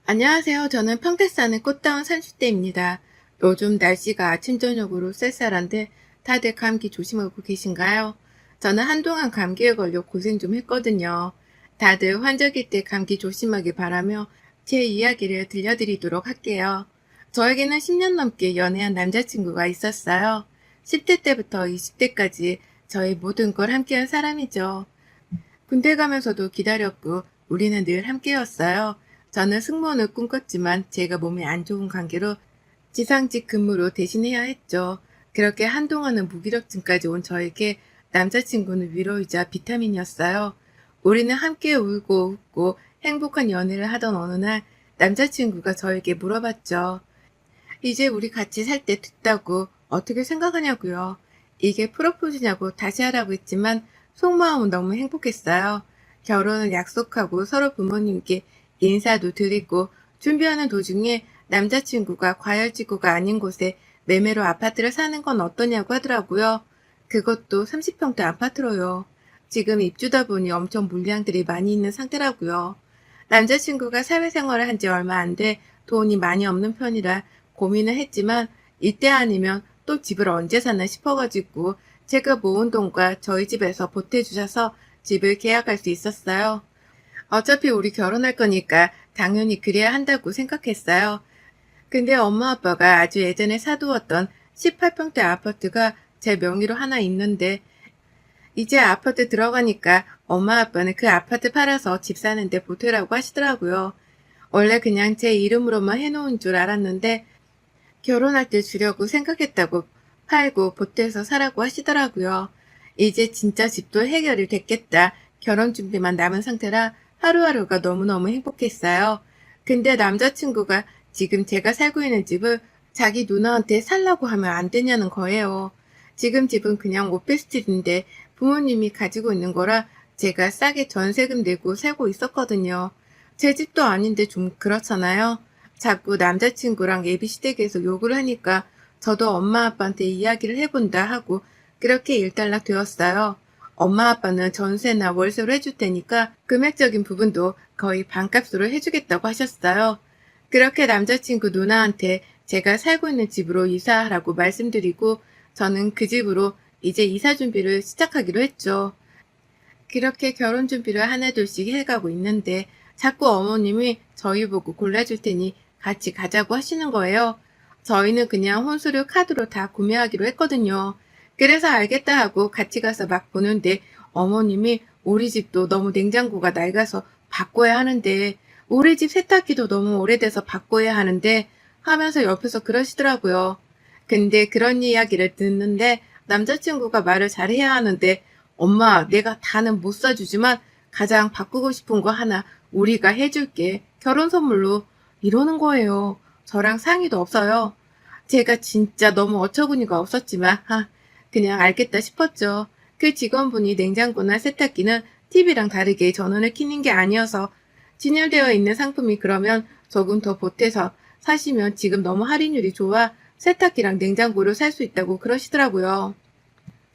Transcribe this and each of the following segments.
안녕하세요. 저는 평택 사는 꽃다운 30대입니다. 요즘 날씨가 아침 저녁으로 쌀쌀한데 다들 감기 조심하고 계신가요? 저는 한동안 감기에 걸려 고생 좀 했거든요. 다들 환절기 때 감기 조심하길 바라며 제 이야기를 들려드리도록 할게요. 저에게는 10년 넘게 연애한 남자친구가 있었어요. 10대 때부터 20대까지 저의 모든 걸 함께한 사람이죠. 군대 가면서도 기다렸고 우리는 늘 함께였어요. 저는 승무원을 꿈꿨지만 제가 몸이 안 좋은 관계로 지상직 근무로 대신해야 했죠. 그렇게 한동안은 무기력증까지 온 저에게 남자친구는 위로이자 비타민이었어요. 우리는 함께 울고 웃고 행복한 연애를 하던 어느 날 남자친구가 저에게 물어봤죠. 이제 우리 같이 살 때 됐다고 어떻게 생각하냐고요. 이게 프로포즈냐고 다시 하라고 했지만 속마음은 너무 행복했어요. 결혼을 약속하고 서로 부모님께 인사도 드리고 준비하는 도중에 남자친구가 과열지구가 아닌 곳에 매매로 아파트를 사는 건 어떠냐고 하더라고요. 그것도 30평대 아파트로요. 지금 입주다 보니 엄청 물량들이 많이 있는 상태라고요. 남자친구가 사회생활을 한 지 얼마 안 돼 돈이 많이 없는 편이라 고민을 했지만 이때 아니면 또 집을 언제 사나 싶어가지고 제가 모은 돈과 저희 집에서 보태주셔서 집을 계약할 수 있었어요. 어차피 우리 결혼할 거니까 당연히 그래야 한다고 생각했어요. 근데 엄마 아빠가 아주 예전에 사두었던 18평대 아파트가 제 명의로 하나 있는데 이제 아파트 들어가니까 엄마 아빠는 그 아파트 팔아서 집 사는데 보태라고 하시더라고요. 원래 그냥 제 이름으로만 해놓은 줄 알았는데 결혼할 때 주려고 생각했다고 팔고 보태서 사라고 하시더라고요. 이제 진짜 집도 해결이 됐겠다. 결혼 준비만 남은 상태라 하루하루가 너무너무 행복했어요. 근데 남자친구가 지금 제가 살고 있는 집을 자기 누나한테 살라고 하면 안 되냐는 거예요. 지금 집은 그냥 오피스텔인데 부모님이 가지고 있는 거라 제가 싸게 전세금 내고 살고 있었거든요. 제 집도 아닌데 좀 그렇잖아요. 자꾸 남자친구랑 예비시댁에서 욕을 하니까 저도 엄마 아빠한테 이야기를 해본다 하고 그렇게 일단락 되었어요. 엄마 아빠는 전세나 월세로 해줄 테니까 금액적인 부분도 거의 반값으로 해주겠다고 하셨어요. 그렇게 남자친구 누나한테 제가 살고 있는 집으로 이사하라고 말씀드리고 저는 그 집으로 이제 이사 준비를 시작하기로 했죠. 그렇게 결혼 준비를 하나둘씩 해가고 있는데 자꾸 어머님이 저희 보고 골라줄 테니 같이 가자고 하시는 거예요. 저희는 그냥 혼수를 카드로 다 구매하기로 했거든요. 그래서 알겠다 하고 같이 가서 막 보는데 어머님이 우리 집도 너무 냉장고가 낡아서 바꿔야 하는데 우리 집 세탁기도 너무 오래돼서 바꿔야 하는데 하면서 옆에서 그러시더라고요. 근데 그런 이야기를 듣는데 남자친구가 말을 잘해야 하는데 엄마 내가 다는 못 사주지만 가장 바꾸고 싶은 거 하나 우리가 해줄게. 결혼 선물로. 이러는 거예요. 저랑 상의도 없어요. 제가 진짜 너무 어처구니가 없었지만 그냥 알겠다 싶었죠. 그 직원분이 냉장고나 세탁기는 TV랑 다르게 전원을 켜는 게 아니어서 진열되어 있는 상품이 그러면 조금 더 보태서 사시면 지금 너무 할인율이 좋아 세탁기랑 냉장고를 살 수 있다고 그러시더라고요.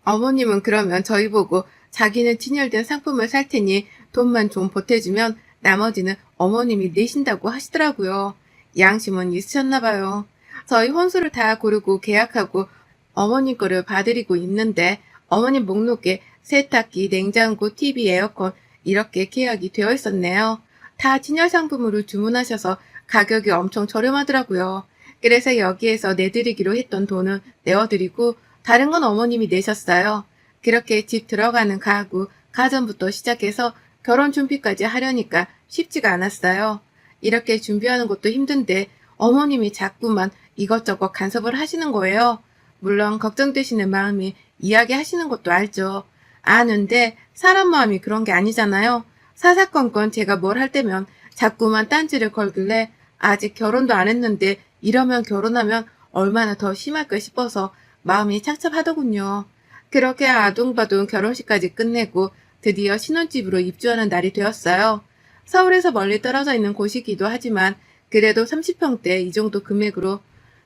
어머님은 그러면 저희 보고 자기는 진열된 상품을 살 테니 돈만 좀 보태주면 나머지는 어머님이 내신다고 하시더라고요. 양심은 있으셨나 봐요. 저희 혼수를 다 고르고 계약하고 어머님 거를 봐드리고 있는데 어머님 목록에 세탁기, 냉장고, TV, 에어컨 이렇게 계약이 되어 있었네요. 다 진열 상품으로 주문하셔서 가격이 엄청 저렴하더라고요. 그래서 여기에서 내드리기로 했던 돈은 내어드리고 다른 건 어머님이 내셨어요. 그렇게 집 들어가는 가구, 가전부터 시작해서 결혼 준비까지 하려니까 쉽지가 않았어요. 이렇게 준비하는 것도 힘든데 어머님이 자꾸만 이것저것 간섭을 하시는 거예요. 물론 걱정되시는 마음이 이야기하시는 것도 알죠. 아는데 사람 마음이 그런 게 아니잖아요. 사사건건 제가 뭘 할 때면 자꾸만 딴지를 걸길래 아직 결혼도 안 했는데 이러면 결혼하면 얼마나 더 심할까 싶어서 마음이 착잡하더군요. 그렇게 아둥바둥 결혼식까지 끝내고 드디어 신혼집으로 입주하는 날이 되었어요. 서울에서 멀리 떨어져 있는 곳이기도 하지만 그래도 30평대 이 정도 금액으로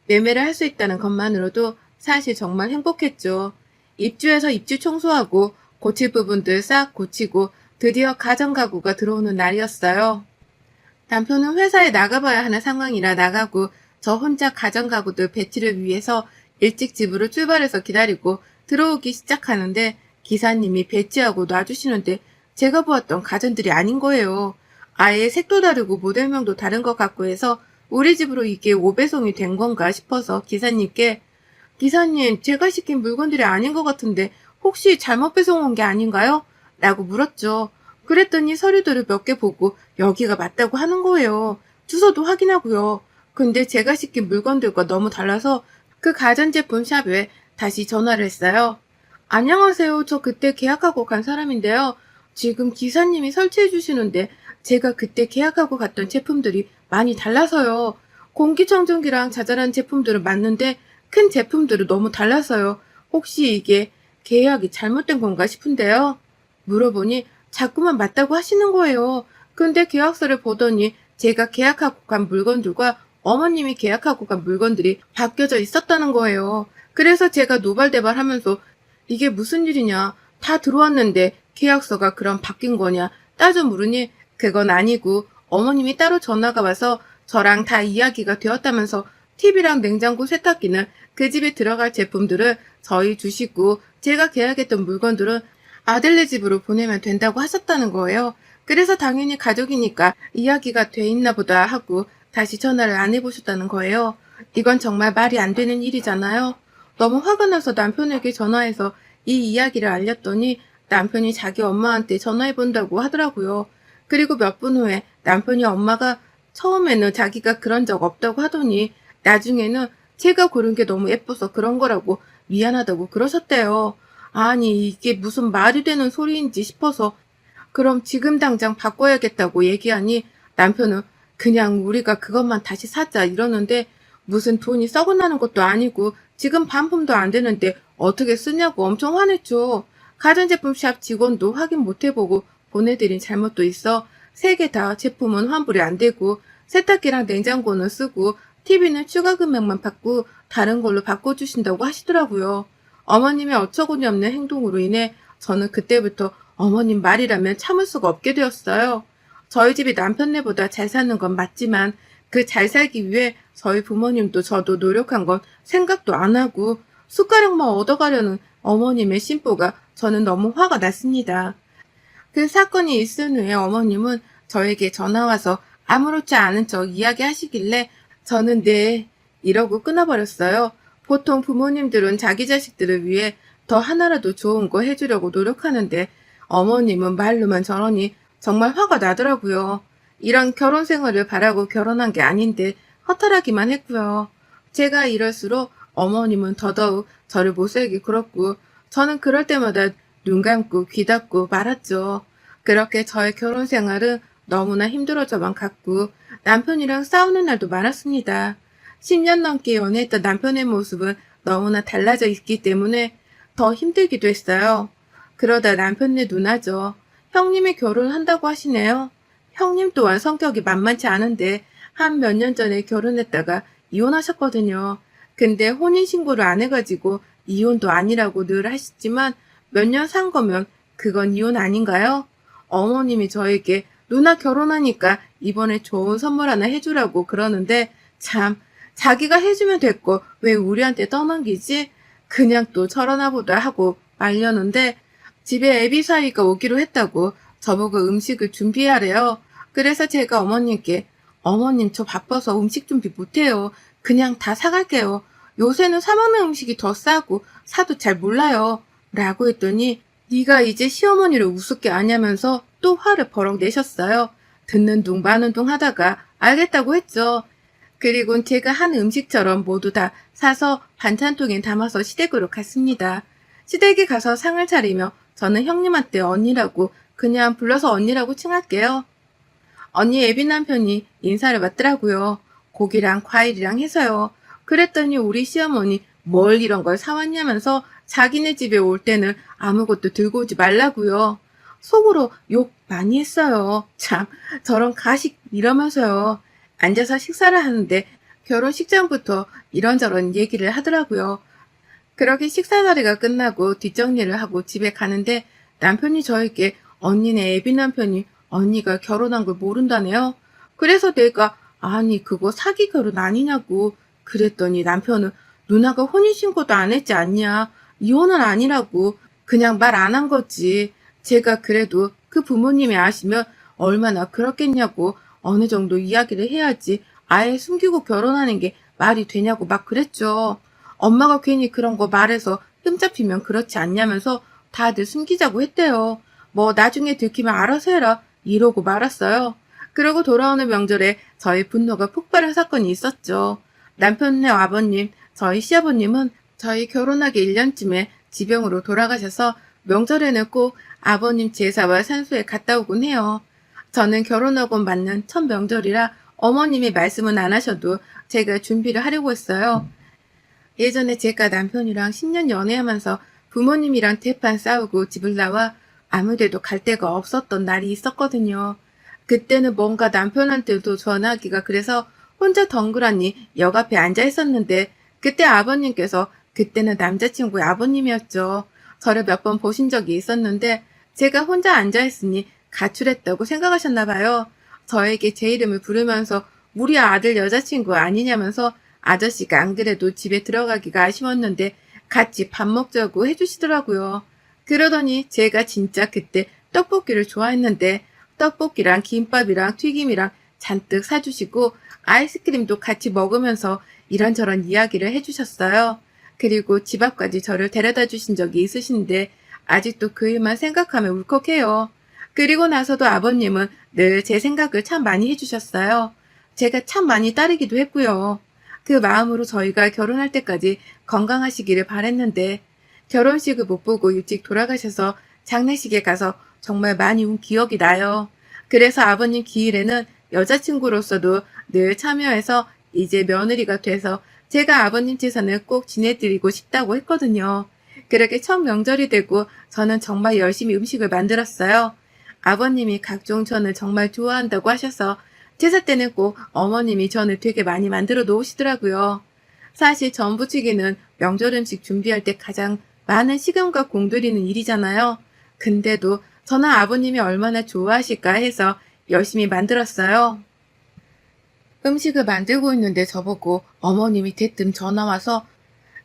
매매를 할 수 있다는 것만으로도 사실 정말 행복했죠. 입주해서 입주 청소하고 고칠 부분들 싹 고치고 드디어 가정가구가 들어오는 날이었어요. 남편은 회사에 나가봐야 하는 상황이라 나가고 저 혼자 가정가구들 배치를 위해서 일찍 집으로 출발해서 기다리고 들어오기 시작하는데 기사님이 배치하고 놔주시는데 제가 보았던 가전들이 아닌 거예요. 아예 색도 다르고 모델명도 다른 것 같고 해서 우리 집으로 이게 오배송이 된 건가 싶어서 기사님께 기사님, 제가 시킨 물건들이 아닌 것 같은데 혹시 잘못 배송 온 게 아닌가요? 라고 물었죠. 그랬더니 서류들을 몇 개 보고 여기가 맞다고 하는 거예요. 주소도 확인하고요. 근데 제가 시킨 물건들과 너무 달라서 그 가전제품 샵에 다시 전화를 했어요. 안녕하세요. 저 그때 계약하고 간 사람인데요. 지금 기사님이 설치해 주시는데 제가 그때 계약하고 갔던 제품들이 많이 달라서요. 공기청정기랑 자잘한 제품들은 맞는데 큰 제품들은 너무 달라서요. 혹시 이게 계약이 잘못된 건가 싶은데요. 물어보니 자꾸만 맞다고 하시는 거예요. 근데 계약서를 보더니 제가 계약하고 간 물건들과 어머님이 계약하고 간 물건들이 바뀌어져 있었다는 거예요. 그래서 제가 노발대발하면서 이게 무슨 일이냐, 다 들어왔는데 계약서가 그럼 바뀐 거냐 따져 물으니 그건 아니고 어머님이 따로 전화가 와서 저랑 다 이야기가 되었다면서 TV랑 냉장고, 세탁기는 그 집에 들어갈 제품들을 저희 주시고 제가 계약했던 물건들은 아들네 집으로 보내면 된다고 하셨다는 거예요. 그래서 당연히 가족이니까 이야기가 돼 있나 보다 하고 다시 전화를 안 해보셨다는 거예요. 이건 정말 말이 안 되는 일이잖아요. 너무 화가 나서 남편에게 전화해서 이 이야기를 알렸더니 남편이 자기 엄마한테 전화해본다고 하더라고요. 그리고 몇 분 후에 남편이 엄마가 처음에는 자기가 그런 적 없다고 하더니 나중에는 제가 고른 게 너무 예뻐서 그런 거라고 미안하다고 그러셨대요. 아니 이게 무슨 말이 되는 소리인지 싶어서 그럼 지금 당장 바꿔야겠다고 얘기하니 남편은 그냥 우리가 그것만 다시 사자 이러는데 무슨 돈이 썩어나는 것도 아니고 지금 반품도 안 되는데 어떻게 쓰냐고 엄청 화냈죠. 가전제품 샵 직원도 확인 못 해보고 보내드린 잘못도 있어 3개 다 제품은 환불이 안 되고 세탁기랑 냉장고는 쓰고 TV는 추가 금액만 받고 다른 걸로 바꿔주신다고 하시더라고요. 어머님의 어처구니 없는 행동으로 인해 저는 그때부터 어머님 말이라면 참을 수가 없게 되었어요. 저희 집이 남편네보다 잘 사는 건 맞지만 그 잘 살기 위해 저희 부모님도 저도 노력한 건 생각도 안 하고 숟가락만 얻어가려는 어머님의 심보가 저는 너무 화가 났습니다. 그 사건이 있은 후에 어머님은 저에게 전화와서 아무렇지 않은 척 이야기하시길래 저는 네 이러고 끊어버렸어요. 보통 부모님들은 자기 자식들을 위해 더 하나라도 좋은 거 해주려고 노력하는데 어머님은 말로만 저러니 정말 화가 나더라고요. 이런 결혼 생활을 바라고 결혼한 게 아닌데 허탈하기만 했고요. 제가 이럴수록 어머님은 더더욱 저를 못살게 굴었고 저는 그럴 때마다 눈 감고 귀 닫고 말았죠. 그렇게 저의 결혼 생활은 너무나 힘들어져만 갔고 남편이랑 싸우는 날도 많았습니다. 10년 넘게 연애했던 남편의 모습은 너무나 달라져 있기 때문에 더 힘들기도 했어요. 그러다 남편네 누나죠. 형님이 결혼한다고 하시네요. 형님 또한 성격이 만만치 않은데 한 몇 년 전에 결혼했다가 이혼하셨거든요. 근데 혼인신고를 안 해가지고 이혼도 아니라고 늘 하시지만 몇 년 산 거면 그건 이혼 아닌가요? 어머님이 저에게 누나 결혼하니까 이번에 좋은 선물 하나 해주라고 그러는데 참 자기가 해주면 됐고 왜 우리한테 떠넘기지? 그냥 또 저러나 보다 하고 말려는데 집에 애비 사위가 오기로 했다고 저보고 음식을 준비하래요. 그래서 제가 어머님께 어머님 저 바빠서 음식 준비 못해요. 그냥 다 사갈게요. 요새는 사 먹는 음식이 더 싸고 사도 잘 몰라요. 라고 했더니 네가 이제 시어머니를 우습게 아냐면서 또 화를 버럭 내셨어요. 듣는 둥 마는 둥 하다가 알겠다고 했죠. 그리고 제가 한 음식처럼 모두 다 사서 반찬통에 담아서 시댁으로 갔습니다. 시댁에 가서 상을 차리며 저는 형님한테 언니라고 그냥 불러서 언니라고 칭할게요. 언니 애비 남편이 인사를 받더라고요. 고기랑 과일이랑 해서요. 그랬더니 우리 시어머니 뭘 이런 걸 사왔냐면서 자기네 집에 올 때는 아무것도 들고 오지 말라고요. 속으로 욕 많이 했어요. 참 저런 가식 이러면서요. 앉아서 식사를 하는데 결혼식장부터 이런저런 얘기를 하더라고요. 그렇게 식사 자리가 끝나고 뒷정리를 하고 집에 가는데 남편이 저에게 언니네 애비 남편이 언니가 결혼한 걸 모른다네요. 그래서 내가 아니 그거 사기 결혼 아니냐고 그랬더니 남편은 누나가 혼인신고도 안 했지 않냐. 이혼은 아니라고. 그냥 말 안 한 거지. 제가 그래도 그 부모님이 아시면 얼마나 그렇겠냐고 어느 정도 이야기를 해야지 아예 숨기고 결혼하는 게 말이 되냐고 막 그랬죠. 엄마가 괜히 그런 거 말해서 흠잡히면 그렇지 않냐면서 다들 숨기자고 했대요. 뭐 나중에 들키면 알아서 해라 이러고 말았어요. 그러고 돌아오는 명절에 저희 분노가 폭발한 사건이 있었죠. 남편네 아버님, 저희 시아버님은 저희 결혼하기 1년쯤에 지병으로 돌아가셔서 명절에는 꼭 아버님 제사와 산소에 갔다 오곤 해요. 저는 결혼하고 맞는 첫 명절이라 어머님이 말씀은 안 하셔도 제가 준비를 하려고 했어요. 예전에 제가 남편이랑 10년 연애하면서 부모님이랑 대판 싸우고 집을 나와 아무 데도 갈 데가 없었던 날이 있었거든요. 그때는 뭔가 남편한테도 전화하기가 그래서 혼자 덩그러니 역 앞에 앉아 있었는데 그때 아버님께서 그때는 남자친구의 아버님이었죠. 저를 몇 번 보신 적이 있었는데 제가 혼자 앉아 있으니 가출했다고 생각하셨나 봐요. 저에게 제 이름을 부르면서 우리 아들 여자친구 아니냐면서 아저씨가 안 그래도 집에 들어가기가 아쉬웠는데 같이 밥 먹자고 해주시더라고요. 그러더니 제가 진짜 그때 떡볶이를 좋아했는데 떡볶이랑 김밥이랑 튀김이랑 잔뜩 사주시고 아이스크림도 같이 먹으면서 이런저런 이야기를 해주셨어요. 그리고 집 앞까지 저를 데려다 주신 적이 있으신데 아직도 그 일만 생각하면 울컥해요. 그리고 나서도 아버님은 늘 제 생각을 참 많이 해주셨어요. 제가 참 많이 따르기도 했고요. 그 마음으로 저희가 결혼할 때까지 건강하시기를 바랬는데 결혼식을 못 보고 일찍 돌아가셔서 장례식에 가서 정말 많이 운 기억이 나요. 그래서 아버님 기일에는 여자친구로서도 늘 참여해서 이제 며느리가 돼서 제가 아버님 재산을 꼭 지내드리고 싶다고 했거든요. 그렇게 첫 명절이 되고 저는 정말 열심히 음식을 만들었어요. 아버님이 각종 전을 정말 좋아한다고 하셔서 제사 때는 꼭 어머님이 전을 되게 많이 만들어 놓으시더라고요. 사실 전 부치기는 명절 음식 준비할 때 가장 많은 시간과 공들이는 일이잖아요. 근데도 저는 아버님이 얼마나 좋아하실까 해서 열심히 만들었어요. 음식을 만들고 있는데 저보고 어머님이 대뜸 전화 와서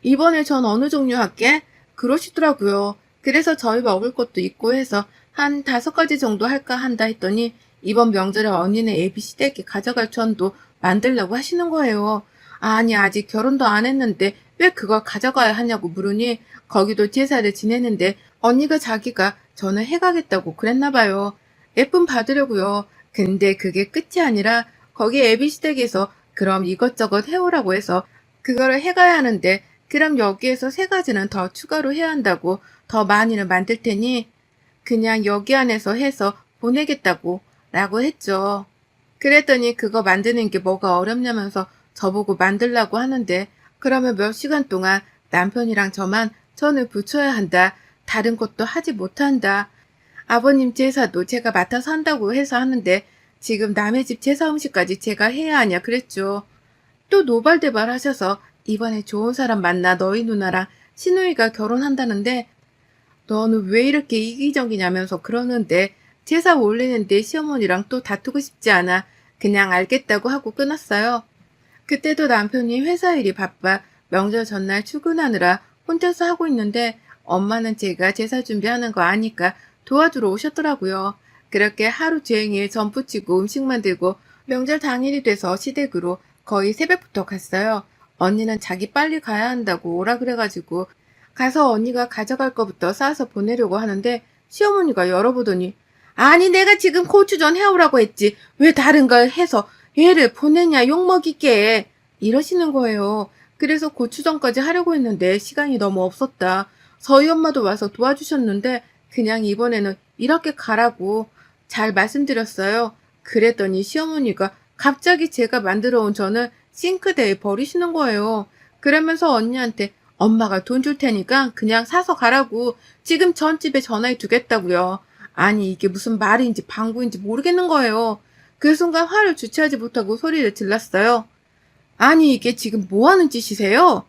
이번에 전 어느 종류 할게? 그러시더라고요. 그래서 저희 먹을 것도 있고 해서 한 5가지 정도 할까 한다 했더니 이번 명절에 언니네 애비 시댁에 가져갈 전도 만들려고 하시는 거예요. 아니 아직 결혼도 안 했는데 왜 그걸 가져가야 하냐고 물으니 거기도 제사를 지내는데 언니가 자기가 전을 해가겠다고 그랬나 봐요. 예쁨 받으려고요. 근데 그게 끝이 아니라 거기 애비 시댁에서 그럼 이것저것 해오라고 해서 그거를 해가야 하는데 그럼 여기에서 3가지는 더 추가로 해야 한다고 더 많이는 만들 테니 그냥 여기 안에서 해서 보내겠다고 라고 했죠. 그랬더니 그거 만드는 게 뭐가 어렵냐면서 저보고 만들라고 하는데 그러면 몇 시간 동안 남편이랑 저만 전을 부쳐야 한다. 다른 것도 하지 못한다. 아버님 제사도 제가 맡아서 한다고 해서 하는데 지금 남의 집 제사 음식까지 제가 해야 하냐 그랬죠. 또 노발대발 하셔서 이번에 좋은 사람 만나 너희 누나랑 시누이가 결혼한다는데 너는 왜 이렇게 이기적이냐면서 그러는데 제사 올리는데 시어머니랑 또 다투고 싶지 않아 그냥 알겠다고 하고 끊었어요. 그때도 남편이 회사 일이 바빠 명절 전날 출근하느라 혼자서 하고 있는데 엄마는 제가 제사 준비하는 거 아니까 도와주러 오셨더라고요. 그렇게 하루 종일 전 부치고 음식 만들고 명절 당일이 돼서 시댁으로 거의 새벽부터 갔어요. 언니는 자기 빨리 가야 한다고 오라 그래가지고 가서 언니가 가져갈 거부터 싸서 보내려고 하는데 시어머니가 열어보더니 아니 내가 지금 고추전 해오라고 했지 왜 다른 걸 해서 얘를 보내냐 욕먹이게 이러시는 거예요. 그래서 고추전까지 하려고 했는데 시간이 너무 없었다. 저희 엄마도 와서 도와주셨는데 그냥 이번에는 이렇게 가라고 잘 말씀드렸어요. 그랬더니 시어머니가 갑자기 제가 만들어 온 전을 싱크대에 버리시는 거예요. 그러면서 언니한테 엄마가 돈 줄 테니까 그냥 사서 가라고 지금 전집에 전화해 두겠다고요. 아니 이게 무슨 말인지 방구인지 모르겠는 거예요. 그 순간 화를 주체하지 못하고 소리를 질렀어요. 아니 이게 지금 뭐 하는 짓이세요?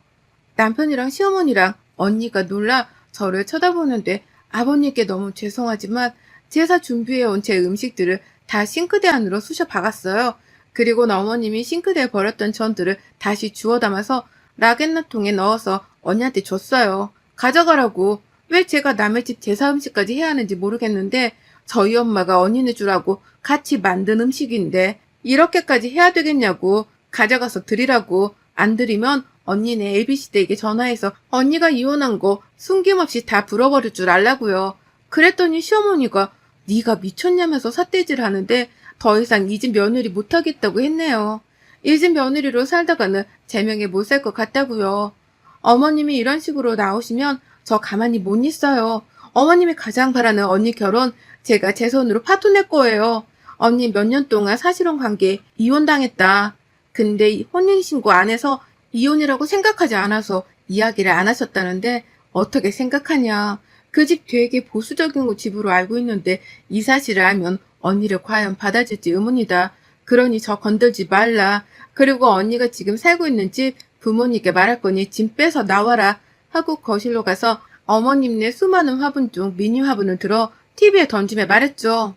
남편이랑 시어머니랑 언니가 놀라 저를 쳐다보는데 아버님께 너무 죄송하지만 제사 준비해온 제 음식들을 다 싱크대 안으로 쑤셔 박았어요. 그리고 어머님이 싱크대에 버렸던 전들을 다시 주워 담아서 라겐나통에 넣어서 언니한테 줬어요. 가져가라고. 왜 제가 남의 집 제사 음식까지 해야 하는지 모르겠는데 저희 엄마가 언니네 주라고 같이 만든 음식인데 이렇게까지 해야 되겠냐고. 가져가서 드리라고. 안 드리면 언니네 ABC댁에 전화해서 언니가 이혼한 거 숨김없이 다 불어버릴 줄 알라고요. 그랬더니 시어머니가 네가 미쳤냐면서 삿대질 하는데 더 이상 이 집 며느리 못하겠다고 했네요. 이 집 며느리로 살다가는 제 명에 못 살 것 같다고요. 어머님이 이런 식으로 나오시면 저 가만히 못 있어요. 어머님이 가장 바라는 언니 결혼 제가 제 손으로 파토낼 거예요. 언니 몇 년 동안 사실혼 관계 이혼당했다. 근데 혼인신고 안 해서 이혼이라고 생각하지 않아서 이야기를 안 하셨다는데 어떻게 생각하냐. 그 집 되게 보수적인 집으로 알고 있는데 이 사실을 알면 언니를 과연 받아줄지 의문이다. 그러니 저 건들지 말라. 그리고 언니가 지금 살고 있는 집 부모님께 말할 거니 짐 빼서 나와라 하고 거실로 가서 어머님네 수많은 화분 중 미니 화분을 들어 TV에 던지며 말했죠.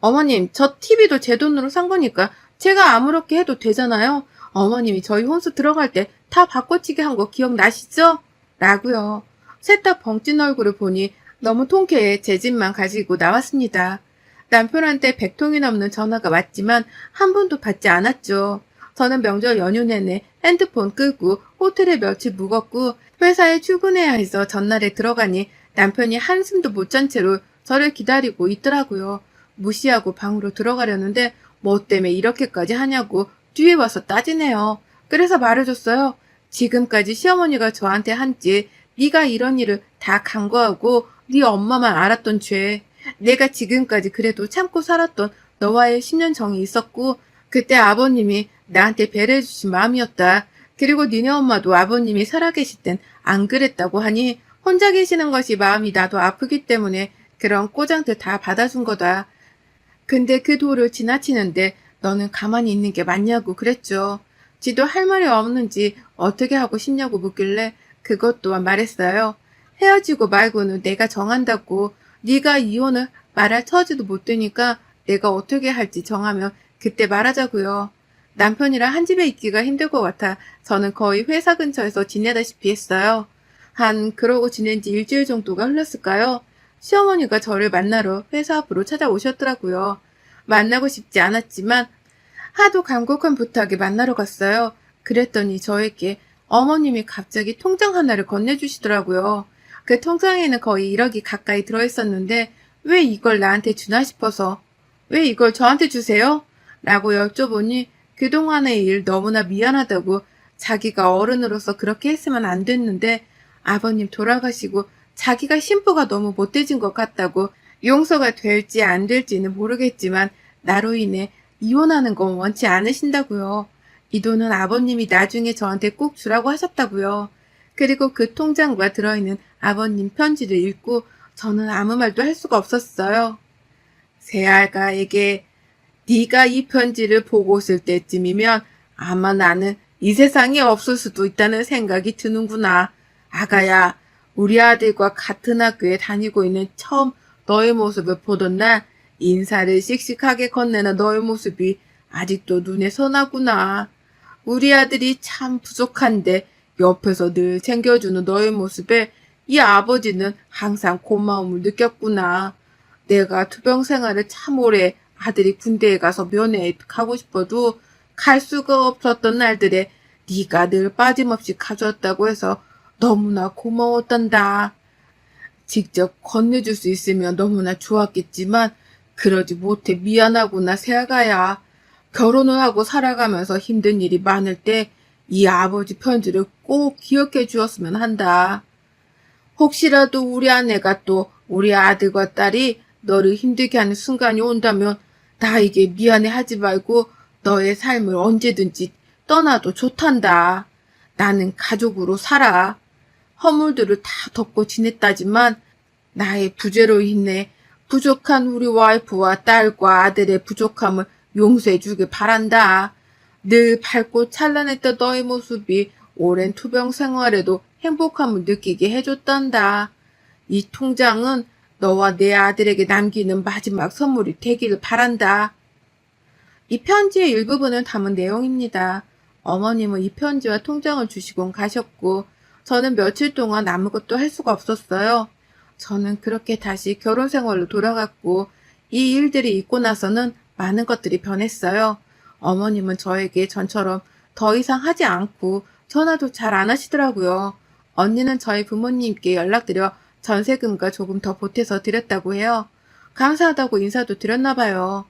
어머님, 저 TV도 제 돈으로 산 거니까 제가 아무렇게 해도 되잖아요. 어머님이 저희 혼수 들어갈 때 다 바꿔치기 한 거 기억나시죠? 라고요. 셋 다 벙찐 얼굴을 보니 너무 통쾌해 제 집만 가지고 나왔습니다. 남편한테 100통이 넘는 전화가 왔지만 한 번도 받지 않았죠. 저는 명절 연휴 내내 핸드폰 끄고 호텔에 며칠 묵었고 회사에 출근해야 해서 전날에 들어가니 남편이 한숨도 못 잔 채로 저를 기다리고 있더라고요. 무시하고 방으로 들어가려는데 뭐 때문에 이렇게까지 하냐고 뒤에 와서 따지네요. 그래서 말해줬어요. 지금까지 시어머니가 저한테 한지 네가 이런 일을 다 간과하고 네 엄마만 알았던 죄. 내가 지금까지 그래도 참고 살았던 너와의 10년 정이 있었고 그때 아버님이 나한테 배려해주신 마음이었다. 그리고 니네 엄마도 아버님이 살아계실 땐 안 그랬다고 하니 혼자 계시는 것이 마음이 나도 아프기 때문에 그런 꼬장들 다 받아준 거다. 근데 그 도를 지나치는데 너는 가만히 있는 게 맞냐고 그랬죠. 지도 할 말이 없는지 어떻게 하고 싶냐고 묻길래 그것 또한 말했어요. 헤어지고 말고는 내가 정한다고. 네가 이혼을 말할 처지도 못 되니까 내가 어떻게 할지 정하면 그때 말하자고요. 남편이랑 한 집에 있기가 힘들 것 같아 저는 거의 회사 근처에서 지내다시피 했어요. 그러고 지낸 지 일주일 정도가 흘렀을까요? 시어머니가 저를 만나러 회사 앞으로 찾아오셨더라고요. 만나고 싶지 않았지만 하도 간곡한 부탁에 만나러 갔어요. 그랬더니 저에게 어머님이 갑자기 통장 하나를 건네주시더라고요. 그 통장에는 거의 1억이 가까이 들어있었는데 왜 이걸 나한테 주나 싶어서 왜 이걸 저한테 주세요? 라고 여쭤보니 그동안의 일 너무나 미안하다고 자기가 어른으로서 그렇게 했으면 안 됐는데 아버님 돌아가시고 자기가 신부가 너무 못돼진 것 같다고 용서가 될지 안 될지는 모르겠지만 나로 인해 이혼하는 건 원치 않으신다고요. 이 돈은 아버님이 나중에 저한테 꼭 주라고 하셨다고요. 그리고 그 통장과 들어있는 아버님 편지를 읽고 저는 아무 말도 할 수가 없었어요. 새알가에게 네가 이 편지를 보고 있을 때쯤이면 아마 나는 이 세상에 없을 수도 있다는 생각이 드는구나. 아가야, 우리 아들과 같은 학교에 다니고 있는 처음 너의 모습을 보던 날 인사를 씩씩하게 건네는 너의 모습이 아직도 눈에 선하구나. 우리 아들이 참 부족한데 옆에서 늘 챙겨주는 너의 모습에 이 아버지는 항상 고마움을 느꼈구나. 내가 투병 생활을 참 오래 아들이 군대에 가서 면회에 가고 싶어도 갈 수가 없었던 날들에 네가 늘 빠짐없이 가져왔다고 해서 너무나 고마웠단다. 직접 건네줄 수 있으면 너무나 좋았겠지만 그러지 못해 미안하구나 새아가야. 결혼을 하고 살아가면서 힘든 일이 많을 때 이 아버지 편지를 꼭 기억해 주었으면 한다. 혹시라도 우리 아내가 또 우리 아들과 딸이 너를 힘들게 하는 순간이 온다면 나에게 미안해 하지 말고 너의 삶을 언제든지 떠나도 좋단다. 나는 가족으로 살아. 허물들을 다 덮고 지냈다지만 나의 부재로 인해 부족한 우리 와이프와 딸과 아들의 부족함을 용서해 주길 바란다. 늘 밝고 찬란했던 너의 모습이 오랜 투병 생활에도 행복함을 느끼게 해줬단다. 이 통장은 너와 내 아들에게 남기는 마지막 선물이 되기를 바란다. 이 편지의 일부분을 담은 내용입니다. 어머님은 이 편지와 통장을 주시곤 가셨고, 저는 며칠 동안 아무것도 할 수가 없었어요. 저는 그렇게 다시 결혼 생활로 돌아갔고, 이 일들이 있고 나서는 많은 것들이 변했어요. 어머님은 저에게 전처럼 더 이상 하지 않고 전화도 잘 안 하시더라고요. 언니는 저희 부모님께 연락드려 전세금과 조금 더 보태서 드렸다고 해요. 감사하다고 인사도 드렸나 봐요.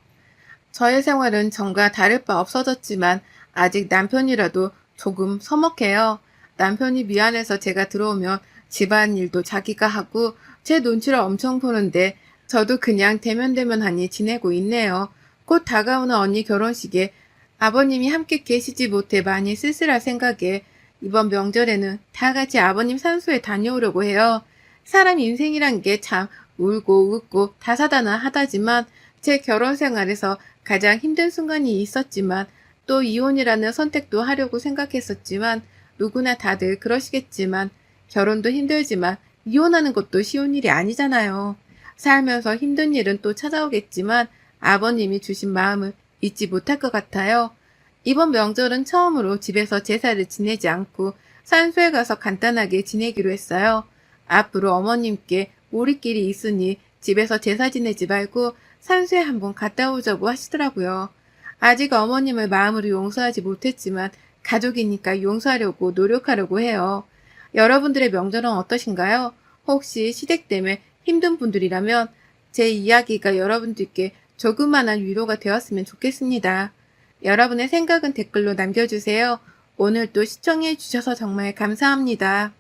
저의 생활은 전과 다를 바 없어졌지만 아직 남편이라도 조금 서먹해요. 남편이 미안해서 제가 들어오면 집안일도 자기가 하고 제 눈치를 엄청 보는데 저도 그냥 대면대면하니 지내고 있네요. 곧 다가오는 언니 결혼식에 아버님이 함께 계시지 못해 많이 쓸쓸할 생각에 이번 명절에는 다 같이 아버님 산소에 다녀오려고 해요. 사람 인생이란 게 참 울고 웃고 다사다난하다지만 제 결혼 생활에서 가장 힘든 순간이 있었지만 또 이혼이라는 선택도 하려고 생각했었지만 누구나 다들 그러시겠지만 결혼도 힘들지만 이혼하는 것도 쉬운 일이 아니잖아요. 살면서 힘든 일은 또 찾아오겠지만 아버님이 주신 마음을 잊지 못할 것 같아요. 이번 명절은 처음으로 집에서 제사를 지내지 않고 산소에 가서 간단하게 지내기로 했어요. 앞으로 어머님께 우리끼리 있으니 집에서 제사 지내지 말고 산소에 한번 갔다 오자고 하시더라고요. 아직 어머님을 마음으로 용서하지 못했지만 가족이니까 용서하려고 노력하려고 해요. 여러분들의 명절은 어떠신가요? 혹시 시댁 때문에 힘든 분들이라면 제 이야기가 여러분들께 조그마한 위로가 되었으면 좋겠습니다. 여러분의 생각은 댓글로 남겨주세요. 오늘도 시청해 주셔서 정말 감사합니다.